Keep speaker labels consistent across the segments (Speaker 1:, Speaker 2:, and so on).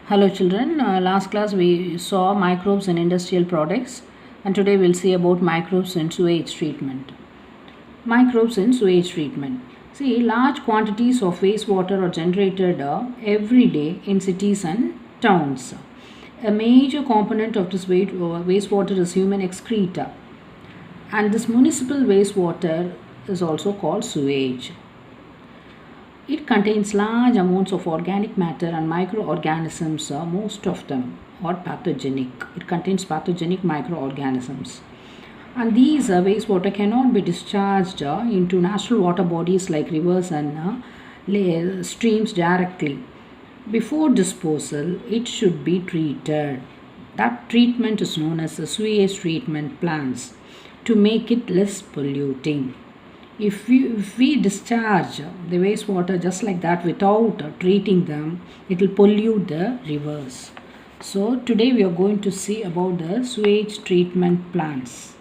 Speaker 1: Hello children, last class we saw microbes in industrial products and today we'll see about microbes in sewage treatment. Microbes in sewage treatment. See, large quantities of wastewater are generated every day in cities and towns. A major component of this wastewater is human excreta, and this municipal wastewater is also called sewage. It contains large amounts of organic matter and microorganisms. Most of them are pathogenic. It contains pathogenic microorganisms. And these wastewater cannot be discharged into natural water bodies like rivers and streams directly. Before disposal, it should be treated. That treatment is known as the sewage treatment plants to make it less polluting. If we discharge the wastewater just like that without treating them, it will pollute the rivers. So today we are going to see about the sewage treatment plants.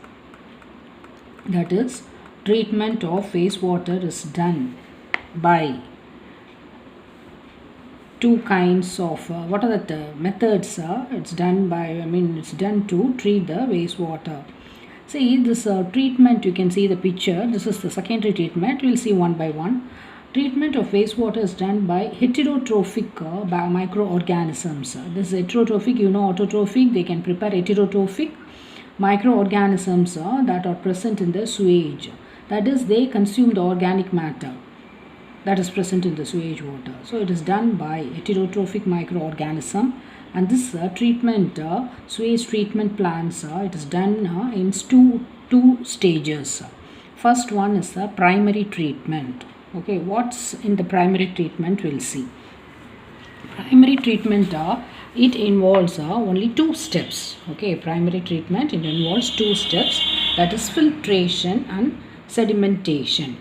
Speaker 1: That is, treatment of wastewater is done by two kinds of what are the methods it's done to treat the wastewater. See this treatment, you can see the picture. This is the secondary treatment. We'll see one by one. Treatment of wastewater is done by heterotrophic microorganisms. This is heterotrophic, autotrophic. They can prepare heterotrophic microorganisms that are present in the sewage. That is, they consume the organic matter that is present in the sewage water. So it is done by heterotrophic microorganism. And this treatment, sewage treatment plants, it is done in two stages. First one is the primary treatment. Okay, what's in the primary treatment we'll see. Primary treatment, it involves only two steps. Okay, primary treatment, it involves two steps, that is filtration and sedimentation.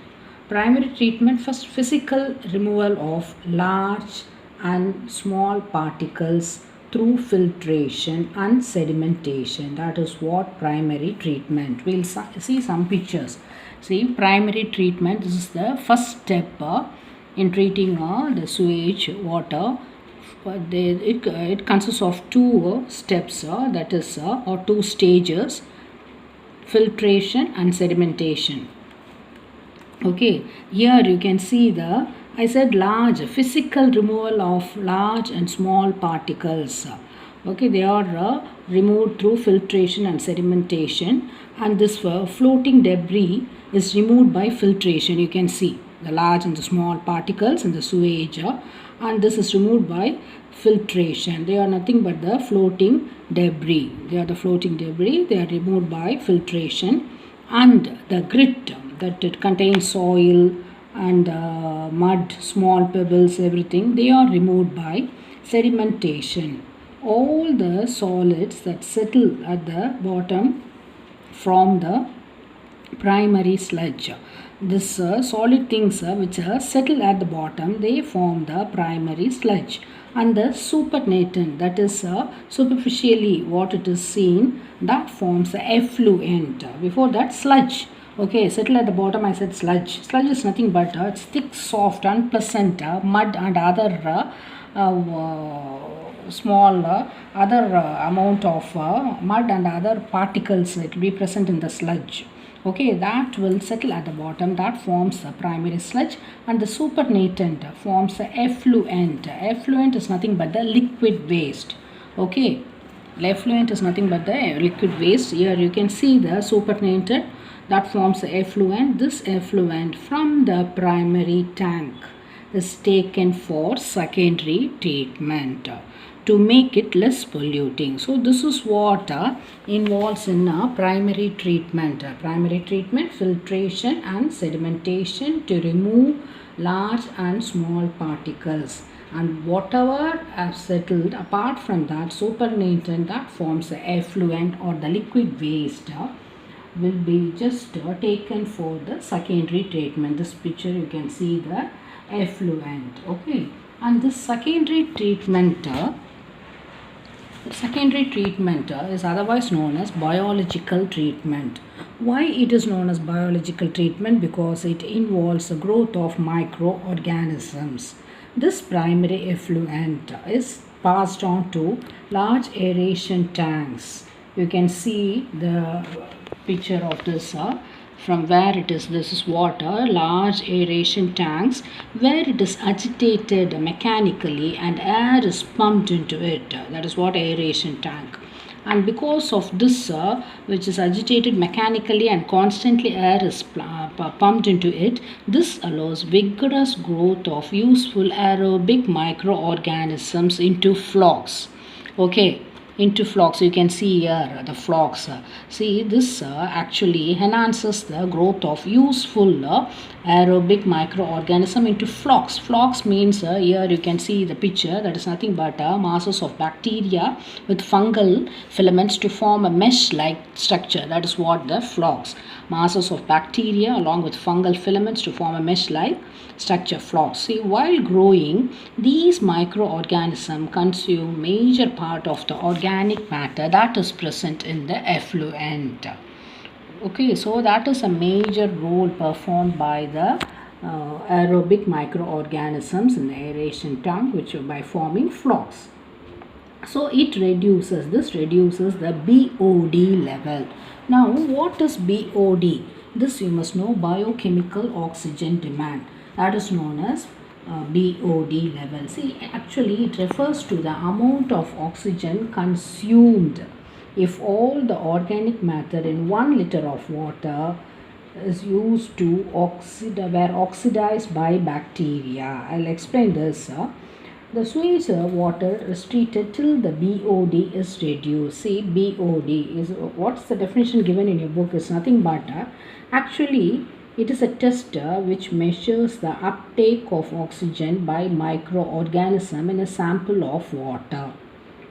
Speaker 1: Primary treatment, first physical removal of large and small particles through filtration and sedimentation. That is what primary treatment. We'll see some pictures. See, primary treatment, this is the first step in treating the sewage water. It consists of two steps, that is, or two stages, filtration and sedimentation. Okay, here you can see I said large, physical removal of large and small particles. Okay, they are removed through filtration and sedimentation, and this floating debris is removed by filtration. You can see the large and the small particles in the sewage, and this is removed by filtration. They are nothing but the floating debris. They are the floating debris. They are removed by filtration, and the grit that it contains soil and mud, small pebbles, everything, they are removed by sedimentation. All the solids that settle at the bottom from the primary sludge. This solid things which settle at the bottom, they form the primary sludge. And the supernatant, that is superficially what it is seen, that forms the effluent. Before that, sludge. Okay, settle at the bottom, I said sludge. Sludge is nothing but it's thick, soft, unpleasant mud and other small other amount of mud and other particles. It will be present in the sludge. Okay, that will settle at the bottom. That forms the primary sludge, and the supernatant forms the effluent. Effluent is nothing but the liquid waste. Okay, effluent is nothing but the liquid waste. Here you can see the supernatant that forms the effluent. This effluent from the primary tank is taken for secondary treatment to make it less polluting. So this is what involves in primary treatment. Primary treatment, filtration and sedimentation to remove large and small particles. And whatever have settled, apart from that, supernatant that forms the effluent or the liquid waste will be just taken for the secondary treatment. This picture you can see the effluent. Okay, and this secondary treatment is otherwise known as biological treatment. Why it is known as biological treatment? Because it involves the growth of microorganisms. This primary effluent is passed on to large aeration tanks. You can see the picture of this from where it is. This is water, large aeration tanks where it is agitated mechanically and air is pumped into it. That is what aeration tank. And because of this, which is agitated mechanically and constantly air is pumped into it, this allows vigorous growth of useful aerobic microorganisms into flocks. Okay, into flocks. You can see here the flocks. See, this actually enhances the growth of useful aerobic microorganism into flocks. Flocks means here you can see the picture, that is nothing but masses of bacteria with fungal filaments to form a mesh like structure. That is what the flocks. Masses of bacteria along with fungal filaments to form a mesh like structure, flocks. See, while growing, these microorganisms consume major part of the organic matter that is present in the effluent. Okay, so that is a major role performed by the aerobic microorganisms in the aeration tank, which by forming flocks. So this reduces the BOD level. Now, what is BOD? This you must know, biochemical oxygen demand. That is known as BOD level. See, actually it refers to the amount of oxygen consumed if all the organic matter in 1 liter of water is used to were oxidized by bacteria. I'll explain this. The sewage water is treated till the BOD is reduced. See, BOD is, what's the definition given in your book is nothing but actually it is a test which measures the uptake of oxygen by microorganism in a sample of water.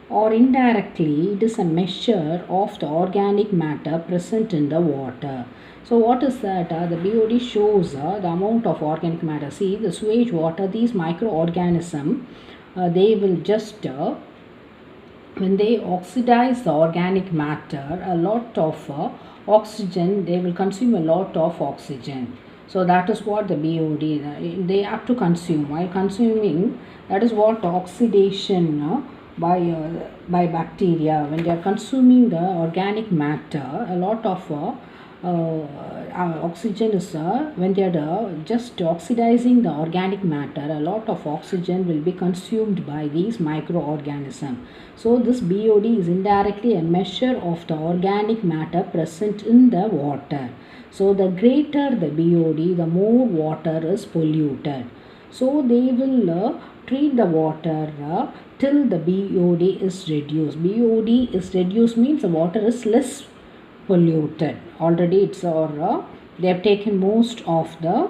Speaker 1: Or indirectly, it is a measure of the organic matter present in the water. So what is that? The BOD shows the amount of organic matter. See, the sewage water, these microorganisms, they will just, when they oxidize the organic matter, a lot of oxygen, they will consume a lot of oxygen. So that is what the BOD, they have to consume. While consuming, that is what oxidation by bacteria. When they are consuming the organic matter, a lot of oxygen is when they are just oxidizing the organic matter, a lot of oxygen will be consumed by these microorganisms. So this BOD is indirectly a measure of the organic matter present in the water. So the greater the BOD, the more water is polluted. So they will treat the water till the BOD is reduced. BOD is reduced means the water is less polluted. Already it's they have taken most of the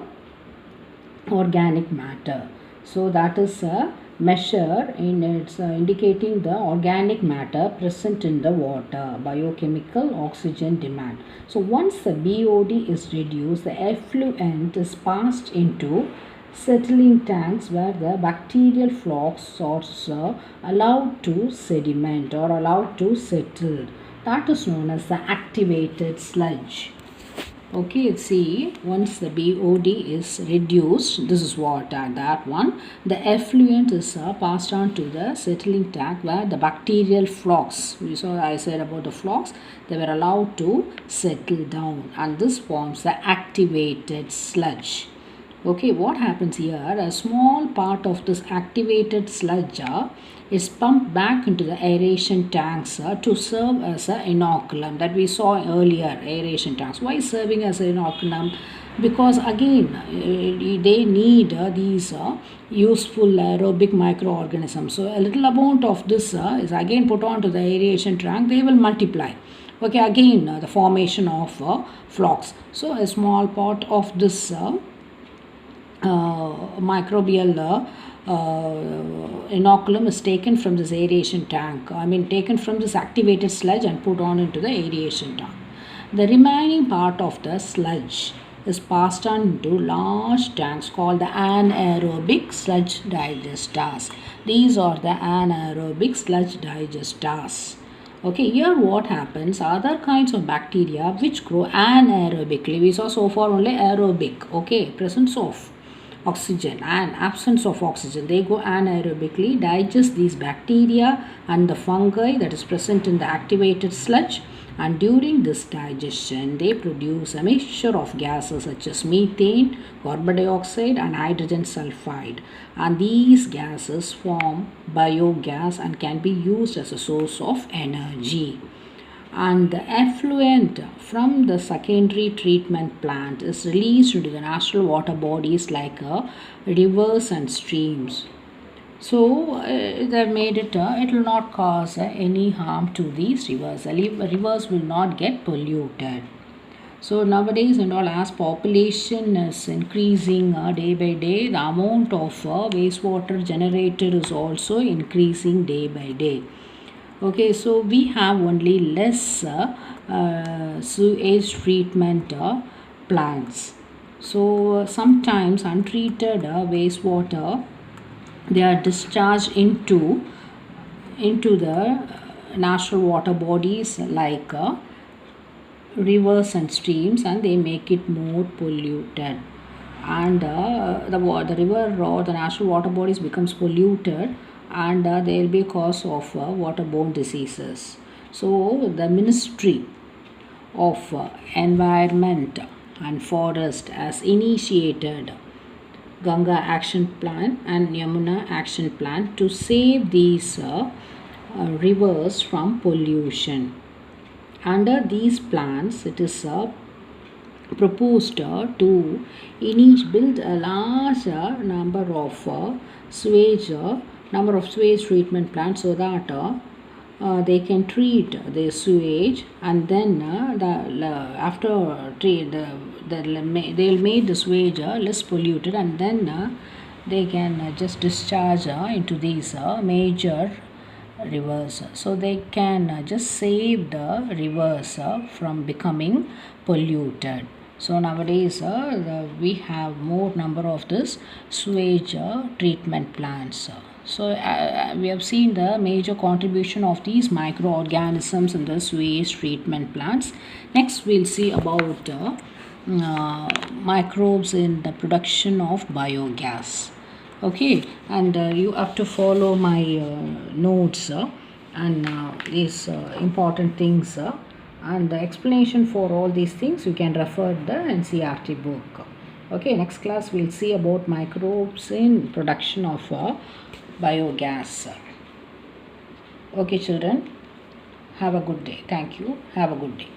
Speaker 1: organic matter. So that is a measure in its indicating the organic matter present in the water, biochemical oxygen demand. So once the BOD is reduced, the effluent is passed into settling tanks where the bacterial flocks are allowed to sediment or allowed to settle. That is known as the activated sludge. Okay, see, once the BOD is reduced, this is what that one, the effluent is passed on to the settling tank where the bacterial flocks, you saw I said about the flocks, they were allowed to settle down, and this forms the activated sludge. Okay, what happens here, a small part of this activated sludge is pumped back into the aeration tanks to serve as an inoculum that we saw earlier, aeration tanks. Why serving as an inoculum? Because again, they need these useful aerobic microorganisms. So a little amount of this is again put on to the aeration tank, they will multiply. Okay, again the formation of flocks. So a small part of this microbial inoculum is taken from this aeration tank. Taken from this activated sludge and put on into the aeration tank. The remaining part of the sludge is passed on into large tanks called the anaerobic sludge digesters. These are the anaerobic sludge digesters. Okay, here what happens, other kinds of bacteria which grow anaerobically, we saw so far only aerobic, okay, presence of oxygen and absence of oxygen, they go anaerobically, digest these bacteria and the fungi that is present in the activated sludge, and during this digestion they produce a mixture of gases such as methane, carbon dioxide and hydrogen sulfide, and these gases form biogas and can be used as a source of energy. And the effluent from the secondary treatment plant is released into the natural water bodies like rivers and streams. So they made it, it will not cause any harm to these rivers. The rivers will not get polluted. So nowadays and all, as population is increasing day by day, the amount of wastewater generated is also increasing day by day. Okay, so we have only less sewage treatment plants. So sometimes untreated wastewater, they are discharged into the natural water bodies like rivers and streams, and they make it more polluted, and the river or the natural water bodies becomes polluted, and there will be a cause of waterborne diseases. So the Ministry of Environment and Forest has initiated Ganga Action Plan and Yamuna Action Plan to save these rivers from pollution. Under these plans, it is proposed to build a large number of sewage treatment plants, so that they can treat the sewage, and then after they'll make the sewage less polluted, and then they can just discharge into these major rivers, so they can just save the rivers from becoming polluted. So nowadays we have more number of this sewage treatment plants. So we have seen the major contribution of these microorganisms in the sewage treatment plants. Next we'll see about microbes in the production of biogas. Okay, and you have to follow my notes and these important things, and the explanation for all these things you can refer the NCERT book. Okay, next class we'll see about microbes in production of biogas. Okay children, have a good day. Thank you. Have a good day.